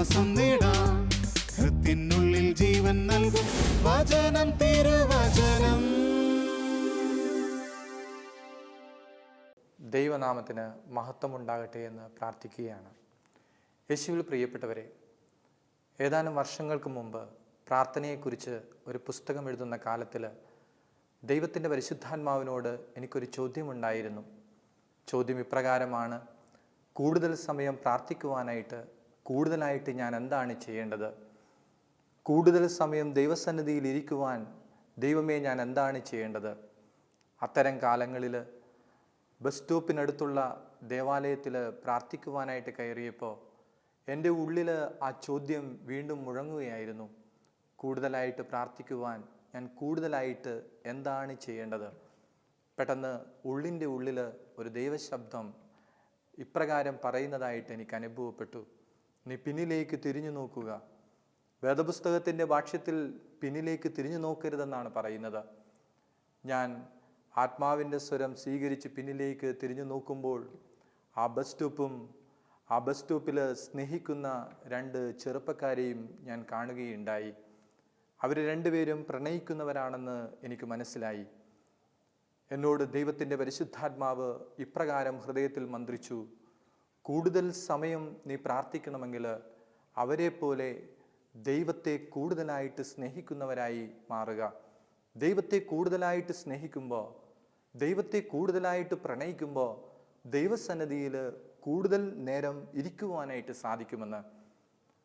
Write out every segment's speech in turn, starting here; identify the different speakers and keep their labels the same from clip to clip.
Speaker 1: ആശ്വാസം നേടാം. ഹൃത്തിനുള്ളിൽ ജീവൻ നൽകും വചനം, തിരുവചനം.
Speaker 2: ദൈവനാമത്തിന് മഹത്വമുണ്ടാകട്ടെ എന്ന് പ്രാർത്ഥിക്കുകയാണ്. യേശുവിൽ പ്രിയപ്പെട്ടവരെ, ഏതാനും വർഷങ്ങൾക്ക് മുമ്പ് പ്രാർത്ഥനയെക്കുറിച്ച് ഒരു പുസ്തകം എഴുതുന്ന കാലത്തിൽ ദൈവത്തിൻ്റെ പരിശുദ്ധാത്മാവിനോട് എനിക്കൊരു ചോദ്യമുണ്ടായിരുന്നു. ചോദ്യം ഇപ്രകാരമാണ്: കൂടുതൽ സമയം പ്രാർത്ഥിക്കുവാനായിട്ട് കൂടുതലായിട്ട് ഞാൻ എന്താണ് ചെയ്യേണ്ടത്? കൂടുതൽ സമയം ദൈവസന്നിധിയിൽ ഇരിക്കുവാൻ ദൈവമേ ഞാൻ എന്താണ് ചെയ്യേണ്ടത്? അത്തരം കാലങ്ങളിൽ ബസ് സ്റ്റോപ്പിനടുത്തുള്ള ദേവാലയത്തിൽ പ്രാർത്ഥിക്കുവാനായിട്ട് കയറിയപ്പോൾ എൻ്റെ ഉള്ളിൽ ആ ചോദ്യം വീണ്ടും മുഴങ്ങുകയായിരുന്നു. കൂടുതലായിട്ട് പ്രാർത്ഥിക്കുവാൻ ഞാൻ കൂടുതലായിട്ട് എന്താണ് ചെയ്യേണ്ടത്? പെട്ടെന്ന് ഉള്ളിൻ്റെ ഉള്ളിൽ ഒരു ദൈവശബ്ദം ഇപ്രകാരം പറയുന്നതായിട്ട് എനിക്ക് അനുഭവപ്പെട്ടു: നീ പിന്നിലേക്ക് തിരിഞ്ഞു നോക്കുക. വേദപുസ്തകത്തിൻ്റെ ഭാഷ്യത്തിൽ പിന്നിലേക്ക് തിരിഞ്ഞു നോക്കരുതെന്നാണ് പറയുന്നത്. ഞാൻ ആത്മാവിൻ്റെ സ്വരം സ്വീകരിച്ച് പിന്നിലേക്ക് തിരിഞ്ഞു നോക്കുമ്പോൾ ആ ബസ് സ്റ്റോപ്പിൽ സ്നേഹിക്കുന്ന രണ്ട് ചെറുപ്പക്കാരെയും ഞാൻ കാണുകയുണ്ടായി. അവർ രണ്ടുപേരും പ്രണയിക്കുന്നവരാണെന്ന് എനിക്ക് മനസ്സിലായി. എന്നോട് ദൈവത്തിൻ്റെ പരിശുദ്ധാത്മാവ് ഇപ്രകാരം ഹൃദയത്തിൽ മന്ത്രിച്ചു: കൂടുതൽ സമയം നീ പ്രാർത്ഥിക്കണമെങ്കിൽ അവരെ പോലെ ദൈവത്തെ കൂടുതലായിട്ട് സ്നേഹിക്കുന്നവരായി മാറുക. ദൈവത്തെ കൂടുതലായിട്ട് സ്നേഹിക്കുമ്പോൾ, ദൈവത്തെ കൂടുതലായിട്ട് പ്രണയിക്കുമ്പോൾ ദൈവസന്നിധിയിൽ കൂടുതൽ നേരം ഇരിക്കുവാനായിട്ട് സാധിക്കുമെന്ന്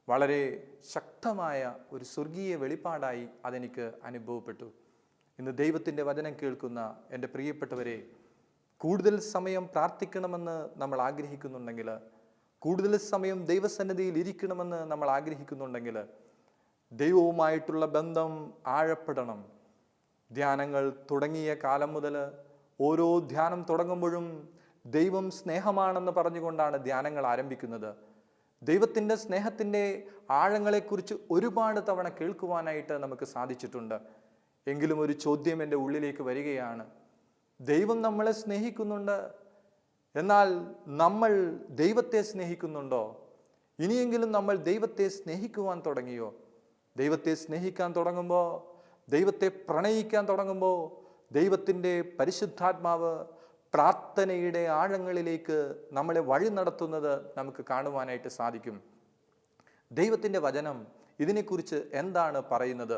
Speaker 2: വളരെ ശക്തമായ ഒരു സ്വർഗീയ വെളിപ്പാടായി അതെനിക്ക് അനുഭവപ്പെട്ടു. ഇന്ന് ദൈവത്തിൻ്റെ വചനം കേൾക്കുന്ന എൻ്റെ പ്രിയപ്പെട്ടവരെ, കൂടുതൽ സമയം പ്രാർത്ഥിക്കണമെന്ന് നമ്മൾ ആഗ്രഹിക്കുന്നുണ്ടെങ്കിൽ, കൂടുതൽ സമയം ദൈവസന്നിധിയിൽ ഇരിക്കണമെന്ന് നമ്മൾ ആഗ്രഹിക്കുന്നുണ്ടെങ്കിൽ, ദൈവവുമായിട്ടുള്ള ബന്ധം ആഴപ്പെടണം. ധ്യാനങ്ങൾ തുടങ്ങിയ കാലം മുതൽ ഓരോ ധ്യാനം തുടങ്ങുമ്പോഴും ദൈവം സ്നേഹമാണെന്ന് പറഞ്ഞുകൊണ്ടാണ് ധ്യാനങ്ങൾ ആരംഭിക്കുന്നത്. ദൈവത്തിൻ്റെ സ്നേഹത്തിൻ്റെ ആഴങ്ങളെക്കുറിച്ച് ഒരുപാട് തവണ കേൾക്കുവാനായിട്ട് നമുക്ക് സാധിച്ചിട്ടുണ്ട്. എങ്കിലും ഒരു ചോദ്യം എൻ്റെ ഉള്ളിലേക്ക് വരികയാണ്: ദൈവം നമ്മളെ സ്നേഹിക്കുന്നുണ്ട്, എന്നാൽ നമ്മൾ ദൈവത്തെ സ്നേഹിക്കുന്നുണ്ടോ? ഇനിയെങ്കിലും നമ്മൾ ദൈവത്തെ സ്നേഹിക്കുവാൻ തുടങ്ങിയോ? ദൈവത്തെ സ്നേഹിക്കാൻ തുടങ്ങുമ്പോൾ, ദൈവത്തെ പ്രണയിക്കാൻ തുടങ്ങുമ്പോൾ ദൈവത്തിൻ്റെ പരിശുദ്ധാത്മാവ് പ്രാർത്ഥനയുടെ ആഴങ്ങളിലേക്ക് നമ്മളെ വഴി നടത്തുന്നത് നമുക്ക് കാണുവാനായിട്ട് സാധിക്കും. ദൈവത്തിൻ്റെ വചനം ഇതിനെക്കുറിച്ച് എന്താണ് പറയുന്നത്?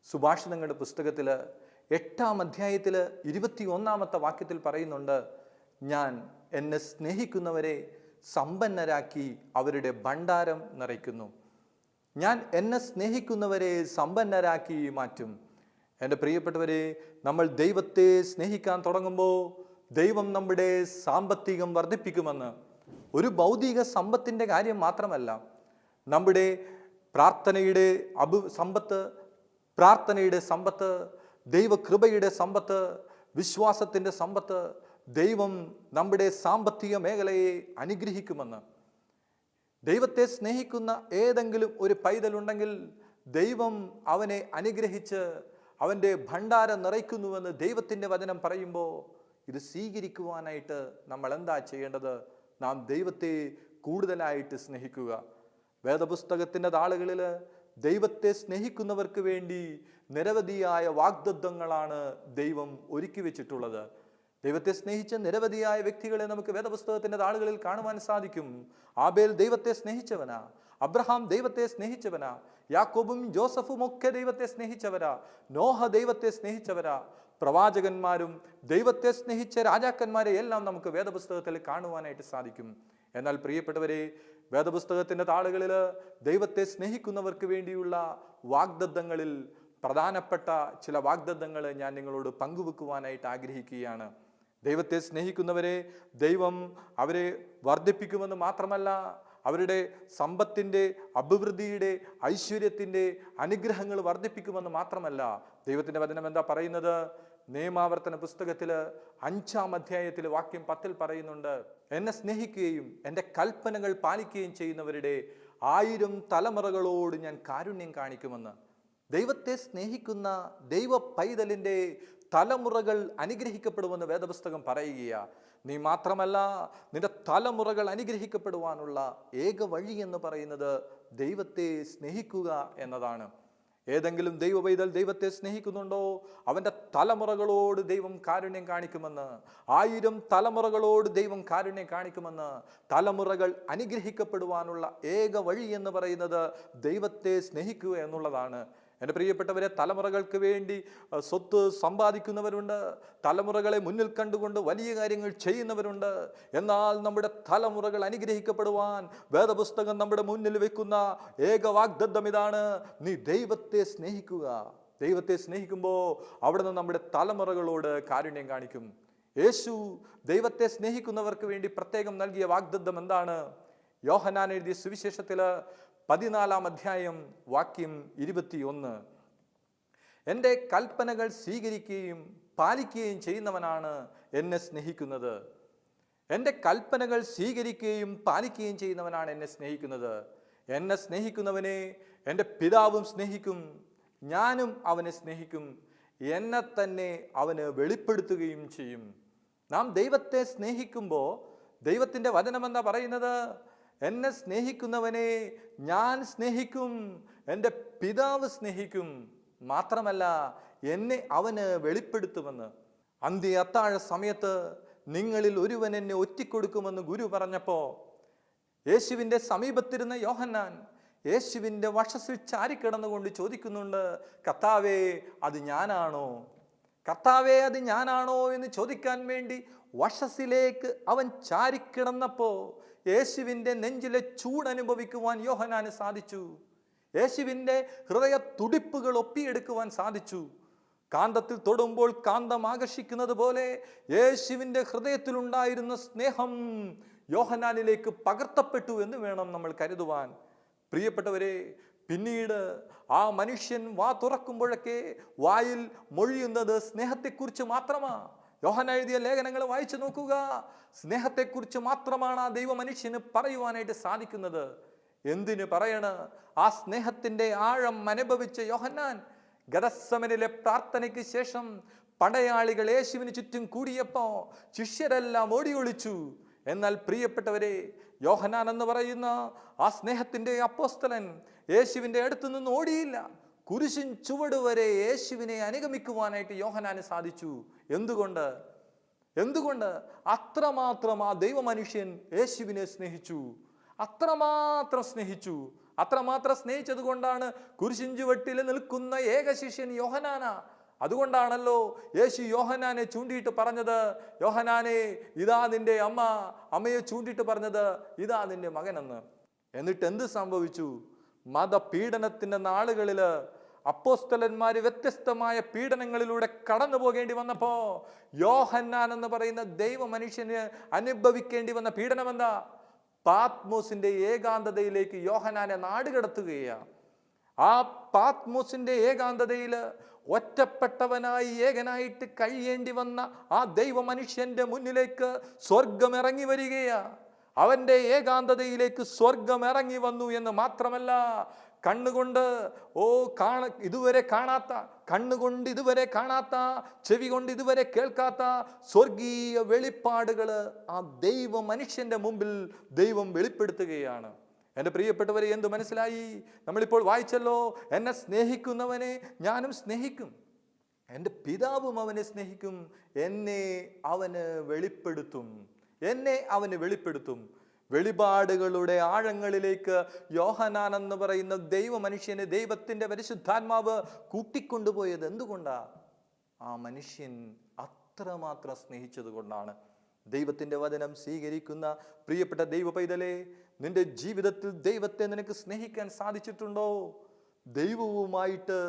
Speaker 2: സുഭാഷിതങ്ങളുടെ പുസ്തകത്തിൽ 8-ാം അധ്യായത്തിൽ 21-ാമത്തെ വാക്യത്തിൽ പറയുന്നുണ്ട്: ഞാൻ എന്നെ സ്നേഹിക്കുന്നവരെ സമ്പന്നരാക്കി അവരുടെ ഭണ്ഡാരം നിറയ്ക്കുന്നു. ഞാൻ എന്നെ സ്നേഹിക്കുന്നവരെ സമ്പന്നരാക്കി മാറ്റും. എൻ്റെ പ്രിയപ്പെട്ടവരെ, നമ്മൾ ദൈവത്തെ സ്നേഹിക്കാൻ തുടങ്ങുമ്പോൾ ദൈവം നമ്മുടെ സാമ്പത്തികം വർദ്ധിപ്പിക്കുമെന്ന്. ഒരു ഭൗതിക സമ്പത്തിൻ്റെ കാര്യം മാത്രമല്ല, നമ്മുടെ പ്രാർത്ഥനയുടെ സമ്പത്ത്, ദൈവകൃപയുടെ സമ്പത്ത്, വിശ്വാസത്തിൻ്റെ സമ്പത്ത്, ദൈവം നമ്മുടെ സാമ്പത്തിക മേഖലയെ അനുഗ്രഹിക്കുമെന്ന്. ദൈവത്തെ സ്നേഹിക്കുന്ന ഏതെങ്കിലും ഒരു പൈതലുണ്ടെങ്കിൽ ദൈവം അവനെ അനുഗ്രഹിച്ച് അവൻ്റെ ഭണ്ഡാരം നിറയ്ക്കുന്നുവെന്ന് ദൈവത്തിൻ്റെ വചനം പറയുമ്പോൾ ഇത് സ്വീകരിക്കുവാനായിട്ട് നമ്മൾ എന്താ ചെയ്യേണ്ടത്? നാം ദൈവത്തെ കൂടുതലായിട്ട് സ്നേഹിക്കുക. വേദപുസ്തകത്തിൻ്റെ താളുകളിൽ ദൈവത്തെ സ്നേഹിക്കുന്നവർക്ക് വേണ്ടി നിരവധിയായ വാഗ്ദത്തങ്ങളാണ് ദൈവം ഒരുക്കി വെച്ചിട്ടുള്ളത്. ദൈവത്തെ സ്നേഹിച്ച നിരവധിയായ വ്യക്തികളെ നമുക്ക് വേദപുസ്തകത്തിൻ്റെ താളുകളിൽ കാണുവാൻ സാധിക്കും. ആബേൽ ദൈവത്തെ സ്നേഹിച്ചവനാ, അബ്രഹാം ദൈവത്തെ സ്നേഹിച്ചവനാ, യാക്കോബും ജോസഫും ഒക്കെ ദൈവത്തെ സ്നേഹിച്ചവരാ, നോഹ ദൈവത്തെ സ്നേഹിച്ചവരാ, പ്രവാചകന്മാരും ദൈവത്തെ സ്നേഹിച്ച രാജാക്കന്മാരെ എല്ലാം നമുക്ക് വേദപുസ്തകത്തിൽ കാണുവാനായിട്ട് സാധിക്കും. എന്നാൽ പ്രിയപ്പെട്ടവരെ, വേദപുസ്തകത്തിൻ്റെ താളുകളിൽ ദൈവത്തെ സ്നേഹിക്കുന്നവർക്ക് വേണ്ടിയുള്ള വാഗ്ദത്തങ്ങളിൽ പ്രധാനപ്പെട്ട ചില വാഗ്ദത്തങ്ങൾ ഞാൻ നിങ്ങളോട് പങ്കുവെക്കുവാനായിട്ട് ആഗ്രഹിക്കുകയാണ്. ദൈവത്തെ സ്നേഹിക്കുന്നവരെ ദൈവം അവരെ വർദ്ധിപ്പിക്കുമെന്ന് മാത്രമല്ല, അവരുടെ സമ്പത്തിൻ്റെ, അഭിവൃദ്ധിയുടെ, ഐശ്വര്യത്തിൻ്റെ അനുഗ്രഹങ്ങൾ വർദ്ധിപ്പിക്കുമെന്ന് മാത്രമല്ല, ദൈവത്തിൻ്റെ വചനം എന്താ പറയുന്നത്? നിയമാവർത്തന പുസ്തകത്തിൽ 5-ാം അധ്യായത്തിൽ വാക്യം 10 പറയുന്നുണ്ട്: എന്നെ സ്നേഹിക്കുകയും എൻ്റെ കൽപ്പനകൾ പാലിക്കുകയും ചെയ്യുന്നവരുടെ 1000 തലമുറകളോട് ഞാൻ കാരുണ്യം കാണിക്കുമെന്ന്. ദൈവത്തെ സ്നേഹിക്കുന്ന ദൈവ പൈതലിൻ്റെ തലമുറകൾ അനുഗ്രഹിക്കപ്പെടുമെന്ന് വേദപുസ്തകം പറയുകയാണ്. നീ മാത്രമല്ല, നിന്റെ തലമുറകൾ അനുഗ്രഹിക്കപ്പെടുവാനുള്ള ഏക വഴി എന്ന് പറയുന്നത് ദൈവത്തെ സ്നേഹിക്കുക എന്നതാണ്. ഏതെങ്കിലും ദൈവ പൈതൽ ദൈവത്തെ സ്നേഹിക്കുന്നുണ്ടോ? അവൻ്റെ തലമുറകളോട് ദൈവം കാരുണ്യം കാണിക്കുമെന്ന്, 1000 തലമുറകളോട് ദൈവം കാരുണ്യം കാണിക്കുമെന്ന്. തലമുറകൾ അനുഗ്രഹിക്കപ്പെടുവാനുള്ള ഏക വഴി എന്ന് പറയുന്നത് ദൈവത്തെ സ്നേഹിക്കുക എന്നുള്ളതാണ്. എൻ്റെ പ്രിയപ്പെട്ടവരെ, തലമുറകൾക്ക് വേണ്ടി സ്വത്ത് സമ്പാദിക്കുന്നവരുണ്ട്, തലമുറകളെ മുന്നിൽ കണ്ടുകൊണ്ട് വലിയ കാര്യങ്ങൾ ചെയ്യുന്നവരുണ്ട്. എന്നാൽ നമ്മുടെ തലമുറകൾ അനുഗ്രഹിക്കപ്പെടുവാൻ വേദപുസ്തകം നമ്മുടെ മുന്നിൽ വെക്കുന്ന ഏക വാഗ്ദത്തം ഇതാണ്: നീ ദൈവത്തെ സ്നേഹിക്കുക. ദൈവത്തെ സ്നേഹിക്കുമ്പോൾ അവിടുന്ന് നമ്മുടെ തലമുറകളോട് കാരുണ്യം കാണിക്കും. യേശു ദൈവത്തെ സ്നേഹിക്കുന്നവർക്ക് വേണ്ടി പ്രത്യേകം നൽകിയ വാഗ്ദത്തം എന്താണ്? യോഹന്നാൻ എഴുതിയ സുവിശേഷത്തിൽ 14-ാം അധ്യായം വാക്യം 21: എൻ്റെ കൽപ്പനകൾ സ്വീകരിക്കുകയും പാലിക്കുകയും ചെയ്യുന്നവനാണ് എന്നെ സ്നേഹിക്കുന്നത്. എൻ്റെ കൽപ്പനകൾ സ്വീകരിക്കുകയും പാലിക്കുകയും ചെയ്യുന്നവനാണ് എന്നെ സ്നേഹിക്കുന്നത്. എന്നെ സ്നേഹിക്കുന്നവനെ എൻ്റെ പിതാവും സ്നേഹിക്കും, ഞാനും അവനെ സ്നേഹിക്കും, എന്നെ തന്നെ അവന് വെളിപ്പെടുത്തുകയും ചെയ്യും. നാം ദൈവത്തെ സ്നേഹിക്കുമ്പോൾ ദൈവത്തിൻ്റെ വചനം എന്താ പറയുന്നത്? എന്നെ സ്നേഹിക്കുന്നവനെ ഞാൻ സ്നേഹിക്കും, എൻ്റെ പിതാവ് സ്നേഹിക്കും, മാത്രമല്ല എന്നെ അവന് വെളിപ്പെടുത്തുമെന്ന്. അന്ത്യ അത്താഴ സമയത്ത് നിങ്ങളിൽ ഒരുവൻ എന്നെ ഒറ്റിക്കൊടുക്കുമെന്ന് ഗുരു പറഞ്ഞപ്പോൾ യേശുവിൻ്റെ സമീപത്തിരുന്ന യോഹന്നാൻ യേശുവിൻ്റെ വക്ഷസിൽ ചാരിക്കിടന്നുകൊണ്ട് ചോദിക്കുന്നുണ്ട്: കർത്താവേ, അത് ഞാനാണോ? കർത്താവേ, അത് ഞാനാണോ എന്ന് ചോദിക്കാൻ വേണ്ടി വക്ഷസിലേക്ക് അവൻ ചാരിക്കിടന്നപ്പോൾ യേശുവിൻ്റെ നെഞ്ചിലെ ചൂടനുഭവിക്കുവാൻ യോഹന്നാന് സാധിച്ചു. യേശുവിൻ്റെ ഹൃദയ തുടിപ്പുകൾ ഒപ്പിയെടുക്കുവാൻ സാധിച്ചു. കാന്തത്തിൽ തൊടുമ്പോൾ കാന്തം ആകർഷിക്കുന്നത് പോലെ യേശുവിൻ്റെ ഹൃദയത്തിലുണ്ടായിരുന്ന സ്നേഹം യോഹന്നാനിലേക്ക് പകർത്തപ്പെട്ടു എന്ന് വേണം നമ്മൾ കരുതുവാൻ. പ്രിയപ്പെട്ടവരെ, പിന്നീട് ആ മനുഷ്യൻ വാ തുറക്കുമ്പോഴൊക്കെ വായിൽ മൊഴിയുന്നത് സ്നേഹത്തെക്കുറിച്ച് മാത്രമാണ്. യോഹന്നാൻ എഴുതിയ ലേഖനങ്ങൾ വായിച്ചു നോക്കുക. സ്നേഹത്തെക്കുറിച്ച് മാത്രമാണ് ആ ദൈവ മനുഷ്യന് പറയുവാനായിട്ട് സാധിക്കുന്നത്. എന്തിനു പറയണ? ആ സ്നേഹത്തിൻ്റെ ആഴം അനുഭവിച്ച യോഹന്നാൻ ഗദസമനിലെ പ്രാർത്ഥനയ്ക്ക് ശേഷം പടയാളികൾ യേശുവിന് ചുറ്റും കൂടിയപ്പോൾ ശിഷ്യരെല്ലാം ഓടി ഒളിച്ചു. എന്നാൽ പ്രിയപ്പെട്ടവരെ, യോഹന്നാൻ എന്ന് പറയുന്ന ആ സ്നേഹത്തിൻ്റെ അപ്പോസ്തലൻ യേശുവിൻ്റെ അടുത്തു നിന്ന് ഓടിയില്ല. കുരിശിൻ ചുവട് വരെ യേശുവിനെ അനുഗമിക്കുവാനായിട്ട് യോഹന്നാന് സാധിച്ചു. എന്തുകൊണ്ട്? അത്രമാത്രം ആ ദൈവ മനുഷ്യൻ യേശുവിനെ സ്നേഹിച്ചു. അത്രമാത്രം സ്നേഹിച്ചത് കൊണ്ടാണ് കുരിശിൻ ചുവട്ടിൽ നിൽക്കുന്ന ഏക ശിഷ്യൻ യോഹന്നാനാ. അതുകൊണ്ടാണല്ലോ യേശു യോഹന്നാനെ ചൂണ്ടിയിട്ട് പറഞ്ഞത്: യോഹന്നാനെ, ഇതാ നിന്റെ അമ്മ. അമ്മയെ ചൂണ്ടിയിട്ട് പറഞ്ഞത്: ഇതാ നിന്റെ മകനെന്ന്. എന്നിട്ട് എന്ത് സംഭവിച്ചു? മതപീഡനത്തിന്റെ നാളുകളിൽ അപ്പോസ്തലന്മാര് വ്യത്യസ്തമായ പീഡനങ്ങളിലൂടെ കടന്നു പോകേണ്ടി വന്നപ്പോ യോഹന്നാൻ എന്ന് പറയുന്ന ദൈവ മനുഷ്യന് അനുഭവിക്കേണ്ടി വന്ന പീഡനം എന്താ? പാത്മോസിന്റെ ഏകാന്തതയിലേക്ക് യോഹന്നാനെ നാടുകടത്തുകയാണ്. ആ പാത്മോസിന്റെ ഏകാന്തതയിൽ ഒറ്റപ്പെട്ടവനായി ഏകനായിട്ട് കഴിയേണ്ടി വന്ന ആ ദൈവ മനുഷ്യന്റെ മുന്നിലേക്ക് സ്വർഗം ഇറങ്ങി വരികയാണ്. അവൻ്റെ ഏകാന്തതയിലേക്ക് സ്വർഗം ഇറങ്ങി വന്നു എന്ന് മാത്രമല്ല, കണ്ണുകൊണ്ട് ഇതുവരെ കാണാത്ത, ചെവി കൊണ്ട് ഇതുവരെ കേൾക്കാത്ത സ്വർഗീയ വെളിപ്പാടുകൾ ആ ദൈവ മനുഷ്യന്റെ മുമ്പിൽ ദൈവം വെളിപ്പെടുത്തുകയാണ്. എൻ്റെ പ്രിയപ്പെട്ടവരെ, എന്ത് മനസ്സിലായി? നമ്മളിപ്പോൾ വായിച്ചല്ലോ, എന്നെ സ്നേഹിക്കുന്നവനെ ഞാനും സ്നേഹിക്കും, എൻ്റെ പിതാവും അവനെ സ്നേഹിക്കും, എന്നെ അവന് വെളിപ്പെടുത്തും. വെളിപാടുകളുടെ ആഴങ്ങളിലേക്ക് യോഹന്നാൻ എന്ന് പറയുന്ന ദൈവ മനുഷ്യനെ ദൈവത്തിൻ്റെ പരിശുദ്ധാത്മാവ് കൂട്ടിക്കൊണ്ടുപോയത് എന്തുകൊണ്ടാ? ആ മനുഷ്യൻ അത്രമാത്രം സ്നേഹിച്ചത് കൊണ്ടാണ്. ദൈവത്തിൻ്റെ വചനം സ്വീകരിക്കുന്ന പ്രിയപ്പെട്ട ദൈവ പൈതലേ, നിന്റെ ജീവിതത്തിൽ ദൈവത്തെ നിനക്ക് സ്നേഹിക്കാൻ സാധിച്ചിട്ടുണ്ടോ? ദൈവവുമായിട്ട്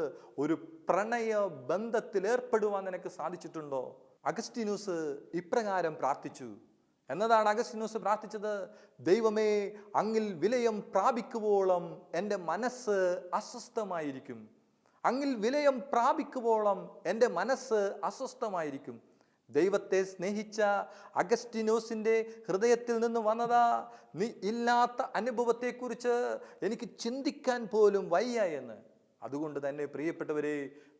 Speaker 2: ഒരു പ്രണയ ബന്ധത്തിൽ ഏർപ്പെടുവാൻ നിനക്ക് സാധിച്ചിട്ടുണ്ടോ? അഗസ്തീനോസ് ഇപ്രകാരം പ്രാർത്ഥിച്ചു. എന്നതാണ് അഗസ്തീനോസ് പ്രാർത്ഥിച്ചത്? ദൈവമേ, അങ്ങിൽ വിലയം പ്രാപിക്കുവോളം എൻ്റെ മനസ്സ് അസ്വസ്ഥമായിരിക്കും. അങ്ങിൽ വിലയം പ്രാപിക്കുവോളം എൻ്റെ മനസ്സ് അസ്വസ്ഥമായിരിക്കും. ദൈവത്തെ സ്നേഹിച്ച അഗസ്തീനോസിൻ്റെ ഹൃദയത്തിൽ നിന്ന് വന്നതാ, നീ ഇല്ലാത്ത അനുഭവത്തെക്കുറിച്ച് എനിക്ക് ചിന്തിക്കാൻ പോലും വയ്യ എന്ന്. അതുകൊണ്ട് തന്നെ പ്രിയപ്പെട്ടവരെ,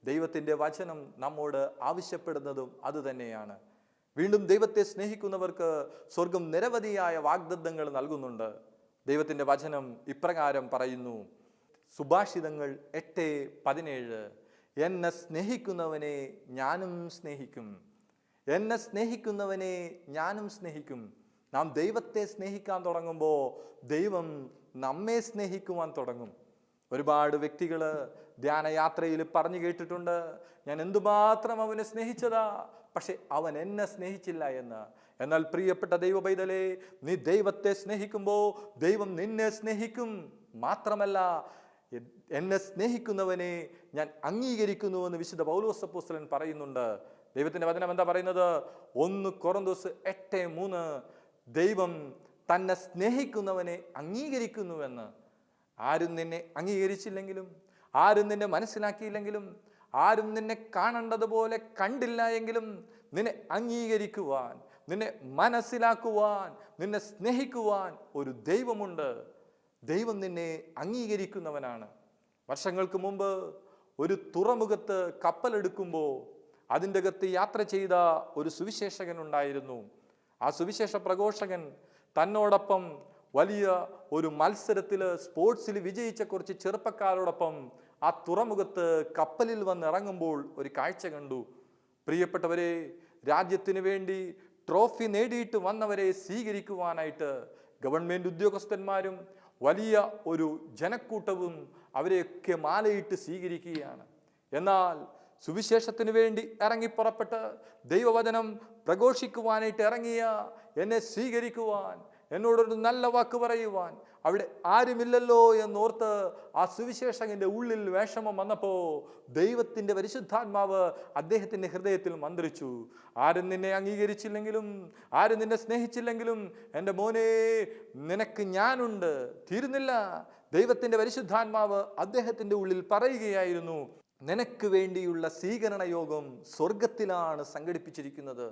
Speaker 2: ദൈവത്തിൻ്റെ വചനം നമ്മോട് ആവശ്യപ്പെടുന്നതും അതുതന്നെയാണ്. വീണ്ടും ദൈവത്തെ സ്നേഹിക്കുന്നവർക്ക് സ്വർഗം നിരവധിയായ വാഗ്ദത്തങ്ങൾ നൽകുന്നുണ്ട്. ദൈവത്തിൻ്റെ വചനം ഇപ്രകാരം പറയുന്നു. സുഭാഷിതങ്ങൾ 8:17, എന്നെ സ്നേഹിക്കുന്നവനെ ഞാനും സ്നേഹിക്കും, എന്നെ സ്നേഹിക്കുന്നവനെ ഞാനും സ്നേഹിക്കും. നാം ദൈവത്തെ സ്നേഹിക്കാൻ തുടങ്ങുമ്പോൾ ദൈവം നമ്മെ സ്നേഹിക്കുവാൻ തുടങ്ങും. ഒരുപാട് വ്യക്തികൾ ധ്യാനയാത്രയിൽ പറഞ്ഞു കേട്ടിട്ടുണ്ട്, ഞാൻ എന്തുമാത്രം അവനെ സ്നേഹിച്ചതാ, പക്ഷെ അവൻ എന്നെ സ്നേഹിച്ചില്ല എന്ന്. എന്നാൽ പ്രിയപ്പെട്ട ദൈവ പൈതലേ, നീ ദൈവത്തെ സ്നേഹിക്കുമ്പോൾ ദൈവം നിന്നെ സ്നേഹിക്കും. മാത്രമല്ല, എന്നെ സ്നേഹിക്കുന്നവനെ ഞാൻ അംഗീകരിക്കുന്നുവെന്ന് വിശുദ്ധ പൗലോസ് അപ്പോസ്തലൻ പറയുന്നുണ്ട്. ദൈവത്തിന്റെ വചനം എന്താ പറയുന്നത്? 1 കൊറിന്തോസ് 8:3, ദൈവം തന്നെ സ്നേഹിക്കുന്നവനെ അംഗീകരിക്കുന്നുവെന്ന്. ആരും നിന്നെ അംഗീകരിച്ചില്ലെങ്കിലും, ആരും നിന്നെ മനസ്സിലാക്കിയില്ലെങ്കിലും, ആരും നിന്നെ കാണേണ്ടതുപോലെ കണ്ടില്ല എങ്കിലും, നിന്നെ അംഗീകരിക്കുവാൻ, നിന്നെ മനസ്സിലാക്കുവാൻ, നിന്നെ സ്നേഹിക്കുവാൻ ഒരു ദൈവമുണ്ട്. ദൈവം നിന്നെ അംഗീകരിക്കുന്നവനാണ്. വർഷങ്ങൾക്ക് മുമ്പ് ഒരു തുറമുഖത്ത് കപ്പലെടുക്കുമ്പോൾ അതിൻ്റെ അകത്ത് യാത്ര ചെയ്ത ഒരു സുവിശേഷകൻ ഉണ്ടായിരുന്നു. ആ സുവിശേഷ പ്രഘോഷകൻ തന്നോടൊപ്പം വലിയ ഒരു മത്സരത്തിൽ, സ്പോർട്സിൽ വിജയിച്ച കുറച്ച് ചെറുപ്പക്കാരോടൊപ്പം ആ തുറമുഖത്ത് കപ്പലിൽ വന്നിറങ്ങുമ്പോൾ ഒരു കാഴ്ച കണ്ടു. പ്രിയപ്പെട്ടവരെ, രാജ്യത്തിന് വേണ്ടി ട്രോഫി നേടിയിട്ട് വന്നവരെ സ്വീകരിക്കുവാനായിട്ട് ഗവൺമെൻറ് ഉദ്യോഗസ്ഥന്മാരും വലിയ ഒരു ജനക്കൂട്ടവും അവരെയൊക്കെ മാലയിട്ട് സ്വീകരിക്കുകയാണ്. എന്നാൽ സുവിശേഷത്തിന് വേണ്ടി ഇറങ്ങിപ്പുറപ്പെട്ട് ദൈവവചനം പ്രഘോഷിക്കുവാനായിട്ട് ഇറങ്ങിയ എന്നെ സ്വീകരിക്കുവാൻ, എന്നോടൊരു നല്ല വാക്ക് പറയുവാൻ അവിടെ ആരുമില്ലല്ലോ എന്നോർത്ത് ആ സുവിശേഷകന്റെ ഉള്ളിൽ വിഷമം വന്നപ്പോൾ ദൈവത്തിൻ്റെ പരിശുദ്ധാത്മാവ് അദ്ദേഹത്തിൻ്റെ ഹൃദയത്തിൽ മന്ത്രിച്ചു. ആരും നിന്നെ അംഗീകരിച്ചില്ലെങ്കിലും, ആരും നിന്നെ സ്നേഹിച്ചില്ലെങ്കിലും, എൻ്റെ മോനെ, നിനക്ക് ഞാനുണ്ട്. തീരുന്നില്ല. ദൈവത്തിൻ്റെ പരിശുദ്ധാത്മാവ് അദ്ദേഹത്തിൻ്റെ ഉള്ളിൽ പറയുകയായിരുന്നു, നിനക്ക് വേണ്ടിയുള്ള സ്വീകരണ യോഗം സ്വർഗത്തിലാണ് സംഘടിപ്പിച്ചിരിക്കുന്നത്.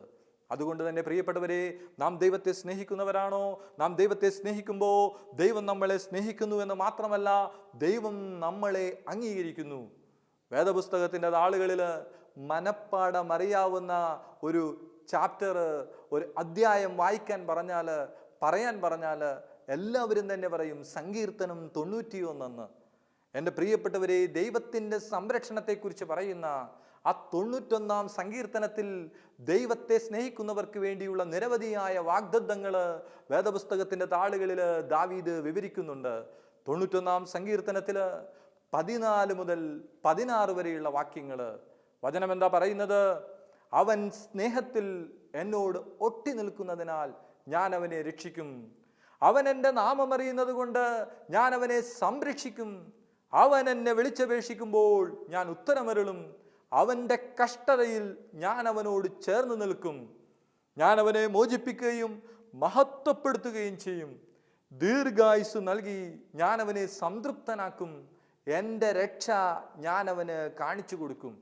Speaker 2: അതുകൊണ്ട് തന്നെ പ്രിയപ്പെട്ടവരെ, നാം ദൈവത്തെ സ്നേഹിക്കുന്നവരാണോ? നാം ദൈവത്തെ സ്നേഹിക്കുമ്പോൾ ദൈവം നമ്മളെ സ്നേഹിക്കുന്നു എന്ന് മാത്രമല്ല, ദൈവം നമ്മളെ അംഗീകരിക്കുന്നു. വേദപുസ്തകത്തിൻ്റെ താളുകളിൽ മനപ്പാഠം അറിയാവുന്ന ഒരു ചാപ്റ്റർ, ഒരു അധ്യായം പറയാൻ പറഞ്ഞാൽ എല്ലാവരും തന്നെ പറയും സങ്കീർത്തനം 91. എൻ്റെ പ്രിയപ്പെട്ടവരെ, ദൈവത്തിൻ്റെ സംരക്ഷണത്തെക്കുറിച്ച് പറയുന്ന ആ 91-ാം സങ്കീർത്തനത്തിൽ ദൈവത്തെ സ്നേഹിക്കുന്നവർക്ക് വേണ്ടിയുള്ള നിരവധിയായ വാഗ്ദത്തങ്ങൾ വേദപുസ്തകത്തിൻ്റെ താളുകളിൽ ദാവീദ് വിവരിക്കുന്നുണ്ട്. 91-ാം സങ്കീർത്തനത്തിൽ 14 മുതൽ 16 വരെയുള്ള വാക്യങ്ങൾ വചനം എന്താ പറയുന്നത്? അവൻ സ്നേഹത്തിൽ എന്നോട് ഒട്ടി നിൽക്കുന്നതിനാൽ ഞാൻ അവനെ രക്ഷിക്കും. അവൻ എൻ്റെ നാമമറിയുന്നത് കൊണ്ട് ഞാൻ അവനെ സംരക്ഷിക്കും. അവൻ എന്നെ വിളിച്ചപേക്ഷിക്കുമ്പോൾ ഞാൻ ഉത്തരമരുളും. അവൻ്റെ കഷ്ടതയിൽ ഞാൻ അവനോട് ചേർന്ന് നിൽക്കും. ഞാൻ അവനെ മോചിപ്പിക്കുകയും മഹത്വപ്പെടുത്തുകയും ചെയ്യും. ദീർഘായുസ് നൽകി ഞാൻ അവനെ സംതൃപ്തനാക്കും. എൻ്റെ രക്ഷ ഞാൻ അവന് കാണിച്ചു കൊടുക്കും.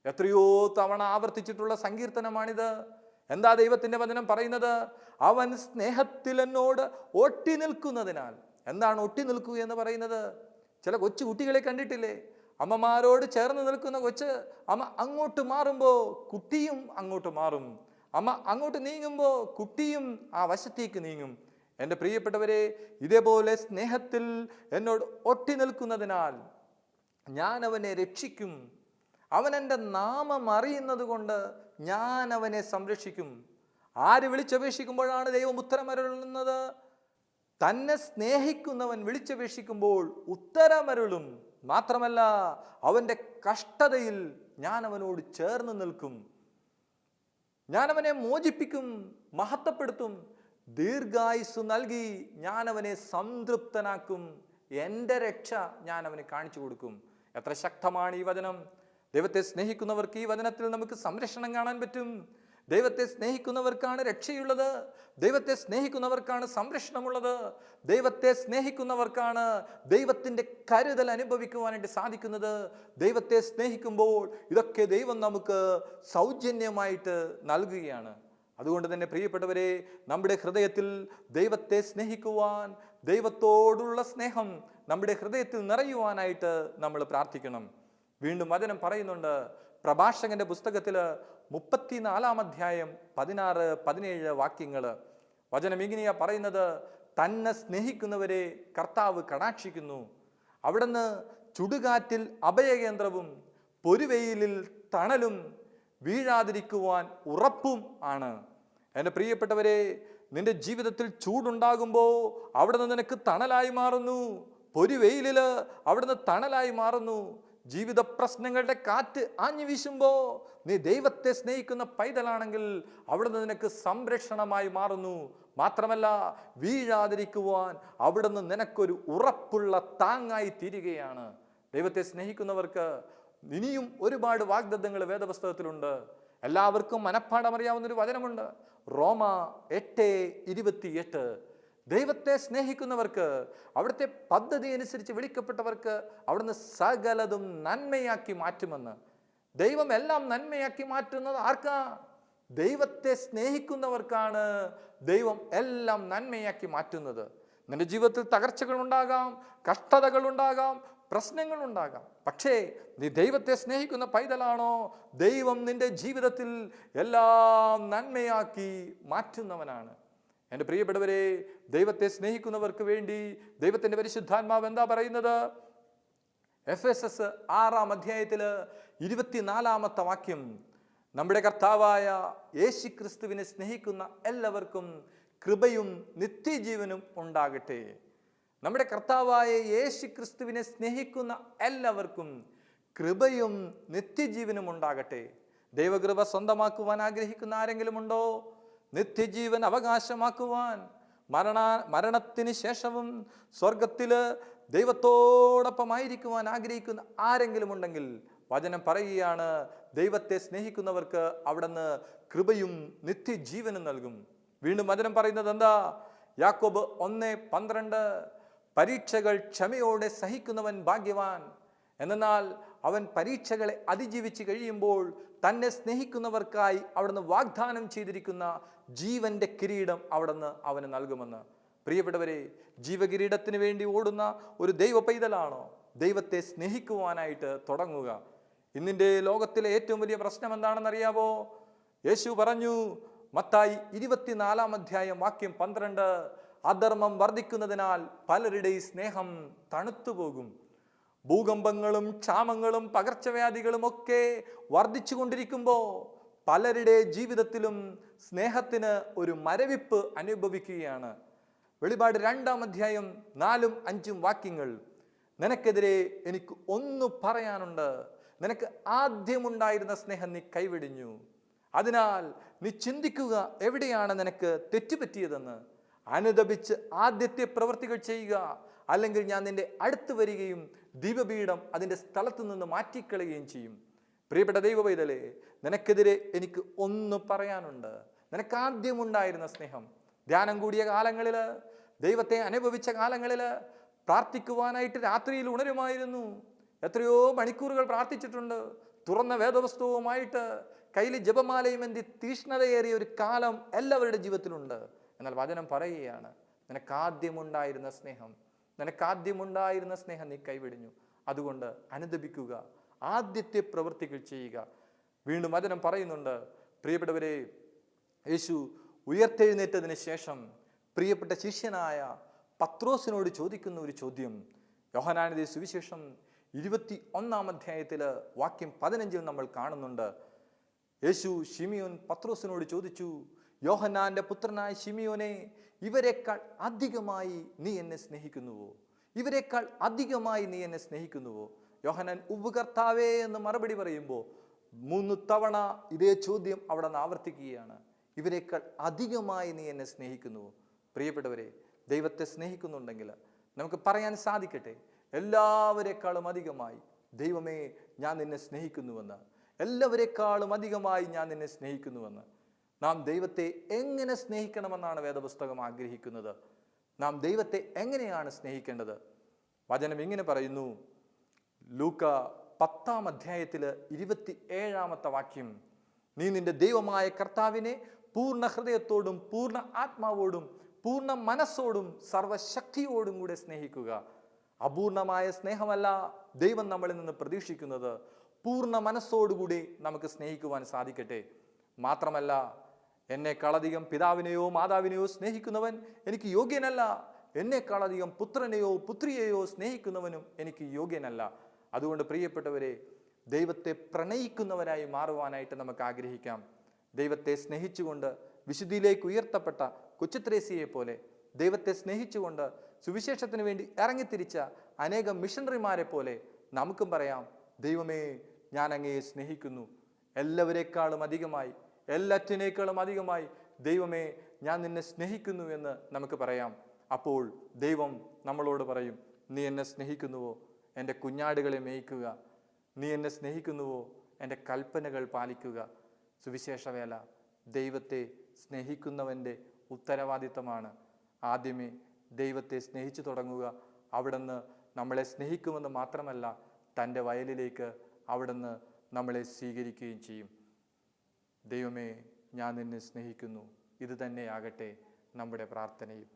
Speaker 2: എത്രയോ തവണ ആവർത്തിച്ചിട്ടുള്ള സങ്കീർത്തനമാണിത്. എന്താ ദൈവത്തിൻ്റെ വചനം പറയുന്നത്? അവൻ സ്നേഹത്തിൽ എന്നോട് ഒട്ടി നിൽക്കുന്നതിനാൽ. എന്താണ് ഒട്ടി നിൽക്കുക എന്ന് പറയുന്നത്? ചില കൊച്ചു കുട്ടികളെ കണ്ടിട്ടില്ലേ? അമ്മമാരോട് ചേർന്ന് നിൽക്കുന്ന കൊച്ച്, അമ്മ അങ്ങോട്ട് മാറുമ്പോൾ കുട്ടിയും അങ്ങോട്ട് മാറും. അമ്മ അങ്ങോട്ട് നീങ്ങുമ്പോൾ കുട്ടിയും ആ വശത്തേക്ക് നീങ്ങും. എൻ്റെ പ്രിയപ്പെട്ടവരെ, ഇതേപോലെ സ്നേഹത്തിൽ എന്നോട് ഒട്ടി നിൽക്കുന്നതിനാൽ ഞാൻ അവനെ രക്ഷിക്കും. അവൻ എൻ്റെ നാമം അറിയുന്നത് കൊണ്ട് ഞാൻ അവനെ സംരക്ഷിക്കും. ആര് വിളിച്ചപേക്ഷിക്കുമ്പോഴാണ് ദൈവം ഉത്തരമരുളുന്നത്? തന്നെ സ്നേഹിക്കുന്നവൻ വിളിച്ചപേക്ഷിക്കുമ്പോൾ ഉത്തരമരുളും. മാത്രമല്ല, അവൻ്റെ കഷ്ടതയിൽ ഞാൻ അവനോട് ചേർന്ന് നിൽക്കും. ഞാൻ അവനെ മോചിപ്പിക്കും, മഹത്വപ്പെടുത്തും. ദീർഘായുസ് നൽകി ഞാൻ അവനെ സംതൃപ്തനാക്കും. എൻ്റെ രക്ഷ ഞാൻ അവന് കാണിച്ചു കൊടുക്കും. എത്ര ശക്തമാണ് ഈ വചനം! ദൈവത്തെ സ്നേഹിക്കുന്നവർക്ക് ഈ വചനത്തിൽ നമുക്ക് സംരക്ഷണം കാണാൻ പറ്റും. ദൈവത്തെ സ്നേഹിക്കുന്നവർക്കാണ് രക്ഷയുള്ളത്. ദൈവത്തെ സ്നേഹിക്കുന്നവർക്കാണ് സംരക്ഷണമുള്ളത്. ദൈവത്തെ സ്നേഹിക്കുന്നവർക്കാണ് ദൈവത്തിൻ്റെ കരുതൽ അനുഭവിക്കുവാനായിട്ട് സാധിക്കുന്നത്. ദൈവത്തെ സ്നേഹിക്കുമ്പോൾ ഇതൊക്കെ ദൈവം നമുക്ക് സൗജന്യമായിട്ട് നൽകുകയാണ്. അതുകൊണ്ട് തന്നെ പ്രിയപ്പെട്ടവരെ, നമ്മുടെ ഹൃദയത്തിൽ ദൈവത്തെ സ്നേഹിക്കുവാൻ, ദൈവത്തോടുള്ള സ്നേഹം നമ്മുടെ ഹൃദയത്തിൽ നിറയുവാനായിട്ട് നമ്മൾ പ്രാർത്ഥിക്കണം. വീണ്ടും വചനം പറയുന്നുണ്ട്, പ്രഭാഷകന്റെ പുസ്തകത്തിൽ 34-ാം അധ്യായം 16-17 വാക്യങ്ങൾ. വചനം ഇങ്ങനെയാ പറയുന്നത്: തന്നെ സ്നേഹിക്കുന്നവരെ കർത്താവ് കടാക്ഷിക്കുന്നു. അവിടുന്ന് ചുടുകാറ്റിൽ അഭയകേന്ദ്രവും പൊരുവെയിലിൽ തണലും വീഴാതിരിക്കുവാൻ ഉറപ്പും ആണ്. എൻ്റെ പ്രിയപ്പെട്ടവരെ, നിന്റെ ജീവിതത്തിൽ ചൂടുണ്ടാകുമ്പോൾ അവിടുന്ന് നിനക്ക് തണലായി മാറുന്നു. പൊരുവെയിലിൽ അവിടുന്ന് തണലായി മാറുന്നു. ജീവിത പ്രശ്നങ്ങളുടെ കാറ്റ് ആഞ്ഞു വീശുമ്പോൾ നീ ദൈവത്തെ സ്നേഹിക്കുന്ന പൈതലാണെങ്കിൽ അവിടുന്ന് നിനക്ക് സംരക്ഷണമായി മാറുന്നു. മാത്രമല്ല, വീഴാതിരിക്കുവാൻ അവിടുന്ന് നിനക്കൊരു ഉറപ്പുള്ള താങ്ങായി തീരുകയാണ്. ദൈവത്തെ സ്നേഹിക്കുന്നവർക്ക് ഇനിയും ഒരുപാട് വാഗ്ദത്തങ്ങൾ വേദപുസ്തകത്തിലുണ്ട്. എല്ലാവർക്കും മനഃപ്പാഠമറിയാവുന്നൊരു വചനമുണ്ട്, റോമ 8:28. ദൈവത്തെ സ്നേഹിക്കുന്നവർക്ക്, അവിടുത്തെ പദ്ധതി അനുസരിച്ച് വിളിക്കപ്പെട്ടവർക്ക് അവിടുന്ന് സകലതും നന്മയാക്കി മാറ്റുമെന്ന്. ദൈവം എല്ലാം നന്മയാക്കി മാറ്റുന്നത് ആർക്കാ? ദൈവത്തെ സ്നേഹിക്കുന്നവർക്കാണ് ദൈവം എല്ലാം നന്മയാക്കി മാറ്റുന്നത്. നിന്റെ ജീവിതത്തിൽ തകർച്ചകൾ ഉണ്ടാകാം, കഷ്ടതകൾ ഉണ്ടാകാം, പ്രശ്നങ്ങൾ ഉണ്ടാകാം. പക്ഷേ നീ ദൈവത്തെ സ്നേഹിക്കുന്ന പൈതലാണോ, ദൈവം നിന്റെ ജീവിതത്തിൽ എല്ലാം നന്മയാക്കി മാറ്റുന്നവനാണ്. എൻ്റെ പ്രിയപ്പെട്ടവരെ, ദൈവത്തെ സ്നേഹിക്കുന്നവർക്ക് വേണ്ടി ദൈവത്തിൻ്റെ പരിശുദ്ധാത്മാവ് എന്താ പറയുന്നത്? എഫെസസ് 6:24 വാക്യം, നമ്മുടെ കർത്താവായ യേശുക്രിസ്തുവിനെ സ്നേഹിക്കുന്ന എല്ലാവർക്കും കൃപയും നിത്യജീവനും ഉണ്ടാകട്ടെ. നമ്മുടെ കർത്താവായ യേശുക്രിസ്തുവിനെ സ്നേഹിക്കുന്ന എല്ലാവർക്കും കൃപയും നിത്യജീവനും ഉണ്ടാകട്ടെ. ദൈവകൃപ സ്വന്തമാക്കുവാൻ ആഗ്രഹിക്കുന്ന ആരെങ്കിലും ഉണ്ടോ? നിത്യജീവൻ അവകാശമാക്കുവാൻ, മരണത്തിന് ശേഷവും സ്വർഗത്തില് ദൈവത്തോടൊപ്പമായിരിക്കുവാൻ ആഗ്രഹിക്കുന്ന ആരെങ്കിലും ഉണ്ടെങ്കിൽ വചനം പറയുകയാണ്, ദൈവത്തെ സ്നേഹിക്കുന്നവർക്ക് അവിടുന്ന് കൃപയും നിത്യജീവനും നൽകും. വീണ്ടും വചനം പറയുന്നത് എന്താ? യാക്കോബ് 1:12, പരീക്ഷകൾ ക്ഷമയോടെ സഹിക്കുന്നവൻ ഭാഗ്യവാൻ. എന്നാൽ അവൻ പരീക്ഷകളെ അതിജീവിച്ച് കഴിയുമ്പോൾ തന്നെ സ്നേഹിക്കുന്നവർക്കായി അവിടുന്ന് വാഗ്ദാനം ചെയ്തിരിക്കുന്ന ജീവന്റെ കിരീടം അവിടുന്ന് അവന് നൽകുമെന്ന്. പ്രിയപ്പെട്ടവരെ, ജീവകിരീടത്തിന് വേണ്ടി ഓടുന്ന ഒരു ദൈവ പൈതലാണോ? ദൈവത്തെ സ്നേഹിക്കുവാനായിട്ട് തുടങ്ങുക. ഇന്നിൻ്റെ ലോകത്തിലെ ഏറ്റവും വലിയ പ്രശ്നം എന്താണെന്നറിയാവോ? യേശു പറഞ്ഞു, മത്തായി 24:12, അധർമ്മം വർദ്ധിക്കുന്നതിനാൽ പലരുടെയും സ്നേഹം തണുത്തുപോകും. ഭൂകമ്പങ്ങളും ക്ഷാമങ്ങളും പകർച്ചവ്യാധികളും ഒക്കെ വർദ്ധിച്ചു കൊണ്ടിരിക്കുമ്പോൾ പലരുടെ ജീവിതത്തിലും സ്നേഹത്തിന് ഒരു മരവിപ്പ് അനുഭവിക്കുകയാണ്. വെളിപാട് 2:4-5 വാക്യങ്ങൾ, നിനക്കെതിരെ എനിക്ക് ഒന്ന് പറയാനുണ്ട്. നിനക്ക് ആദ്യമുണ്ടായിരുന്ന സ്നേഹം നീ കൈവെടിഞ്ഞു. അതിനാൽ നീ ചിന്തിക്കുക, എവിടെയാണ് നിനക്ക് തെറ്റുപറ്റിയതെന്ന്. അനുദപിച്ച് ആദ്യത്തെ പ്രവൃത്തികൾ ചെയ്യുക, അല്ലെങ്കിൽ ഞാൻ നിന്റെ അടുത്ത് വരികയും ദീപപീഠം അതിൻ്റെ സ്ഥലത്തു നിന്ന് മാറ്റിക്കളയുകയും ചെയ്യും. പ്രിയപ്പെട്ട ദൈവ പൈതലേ, നിനക്കെതിരെ എനിക്ക് ഒന്ന് പറയാനുണ്ട്. നിനക്ക് ആദ്യമുണ്ടായിരുന്ന സ്നേഹം, ധ്യാനം കൂടിയ കാലങ്ങളിൽ, ദൈവത്തെ അനുഭവിച്ച കാലങ്ങളിൽ പ്രാർത്ഥിക്കുവാനായിട്ട് രാത്രിയിൽ ഉണരുമായിരുന്നു. എത്രയോ മണിക്കൂറുകൾ പ്രാർത്ഥിച്ചിട്ടുണ്ട്. തുറന്ന വേദപുസ്തകവുമായിട്ട് കയ്യിൽ ജപമാലയും എന്തി തീഷ്ണതയേറിയ ഒരു കാലം എല്ലാവരുടെ ജീവിതത്തിലുണ്ട്. എന്നാൽ വചനം പറയുകയാണ്, നിനക്കാദ്യമുണ്ടായിരുന്ന സ്നേഹം നീ കൈവിടിഞ്ഞു. അതുകൊണ്ട് അനുദപിക്കുക, ആദ്യത്തെ പ്രവൃത്തികൾ ചെയ്യുക. വീണ്ടും വചനം പറയുന്നുണ്ട്, പ്രിയപ്പെട്ടവരെ, യേശു ഉയർത്തെഴുന്നേറ്റതിന് ശേഷം പ്രിയപ്പെട്ട ശിഷ്യനായ പത്രോസിനോട് ചോദിക്കുന്ന ഒരു ചോദ്യം, യോഹന്നാന്റെ സുവിശേഷം 21 വാക്യം 15 നമ്മൾ കാണുന്നുണ്ട്. യേശു ശിമിയോൻ പത്രോസിനോട് ചോദിച്ചു, യോഹന്നാന്റെ പുത്രനായ ശിമിയോനെ, ഇവരെക്കാൾ അധികമായി നീ എന്നെ സ്നേഹിക്കുന്നുവോ? ഇവരെക്കാൾ അധികമായി നീ എന്നെ സ്നേഹിക്കുന്നുവോ? യോഹന്നാൻ ഉപകർത്താവേ എന്ന് മറുപടി പറയുമ്പോൾ 3 തവണ ഇതേ ചോദ്യം അവിടെ നിന്ന് ആവർത്തിക്കുകയാണ്. ഇവരെക്കാൾ അധികമായി നീ എന്നെ സ്നേഹിക്കുന്നുവോ? പ്രിയപ്പെട്ടവരെ, ദൈവത്തെ സ്നേഹിക്കുന്നുണ്ടെങ്കിൽ നമുക്ക് പറയാൻ സാധിക്കട്ടെ, എല്ലാവരെക്കാളും അധികമായി ദൈവമേ ഞാൻ നിന്നെ സ്നേഹിക്കുന്നുവെന്ന്, എല്ലാവരെക്കാളും അധികമായി ഞാൻ നിന്നെ സ്നേഹിക്കുന്നുവെന്ന്. നാം ദൈവത്തെ എങ്ങനെ സ്നേഹിക്കണമെന്നാണ് വേദപുസ്തകം ആഗ്രഹിക്കുന്നത്. നാം ദൈവത്തെ എങ്ങനെയാണ് സ്നേഹിക്കേണ്ടത്? വചനം ഇങ്ങനെ പറയുന്നു, ലൂക്ക 10:27 വാക്യം, നീ നിന്റെ ദൈവമായ കർത്താവിനെ പൂർണ്ണ ഹൃദയത്തോടും പൂർണ്ണ ആത്മാവോടും പൂർണ്ണ മനസ്സോടും സർവശക്തിയോടും കൂടെ സ്നേഹിക്കുക. അപൂർണമായ സ്നേഹമല്ല ദൈവം നമ്മളിൽ നിന്ന് പ്രതീക്ഷിക്കുന്നത്. പൂർണ്ണ മനസ്സോടുകൂടി നമുക്ക് സ്നേഹിക്കുവാൻ സാധിക്കട്ടെ. മാത്രമല്ല, എന്നെക്കാളധികം പിതാവിനെയോ മാതാവിനെയോ സ്നേഹിക്കുന്നവൻ എനിക്ക് യോഗ്യനല്ല, എന്നെക്കാളധികം പുത്രനെയോ പുത്രിയെയോ സ്നേഹിക്കുന്നവനും എനിക്ക് യോഗ്യനല്ല. അതുകൊണ്ട് പ്രിയപ്പെട്ടവരെ, ദൈവത്തെ പ്രണയിക്കുന്നവരായി മാറുവാനായിട്ട് നമുക്ക് ആഗ്രഹിക്കാം. ദൈവത്തെ സ്നേഹിച്ചുകൊണ്ട് വിശുദ്ധിയിലേക്ക് ഉയർത്തപ്പെട്ട കൊച്ചുത്രേസ്യയെ പോലെ, ദൈവത്തെ സ്നേഹിച്ചുകൊണ്ട് സുവിശേഷത്തിന് വേണ്ടി ഇറങ്ങിത്തിരിച്ച അനേകം മിഷണറിമാരെ പോലെ നമുക്കും പറയാം, ദൈവമേ ഞാൻ അങ്ങയെ സ്നേഹിക്കുന്നു. എല്ലാവരെക്കാളും അധികമായി, എല്ലാറ്റിനേക്കാളും അധികമായി ദൈവമേ ഞാൻ നിന്നെ സ്നേഹിക്കുന്നു എന്ന് നമുക്ക് പറയാം. അപ്പോൾ ദൈവം നമ്മളോട് പറയും, നീ എന്നെ സ്നേഹിക്കുന്നുവോ? എൻ്റെ കുഞ്ഞാടുകളെ മേയ്ക്കുക. നീ എന്നെ സ്നേഹിക്കുന്നുവോ? എൻ്റെ കൽപ്പനകൾ പാലിക്കുക. സുവിശേഷവേല ദൈവത്തെ സ്നേഹിക്കുന്നവൻ്റെ ഉത്തരവാദിത്തമാണ്. ആദ്യമേ ദൈവത്തെ സ്നേഹിച്ചു തുടങ്ങുക. അവിടുന്ന് നമ്മളെ സ്നേഹിക്കുമെന്ന് മാത്രമല്ല, തൻ്റെ വയലിലേക്ക് അവിടുന്ന് നമ്മളെ സ്വീകരിക്കുകയും ചെയ്യും. ദൈവമേ ഞാൻ നിന്നെ സ്നേഹിക്കുന്നു. ഇത് തന്നെയാകട്ടെ നമ്മുടെ പ്രാർത്ഥനയും.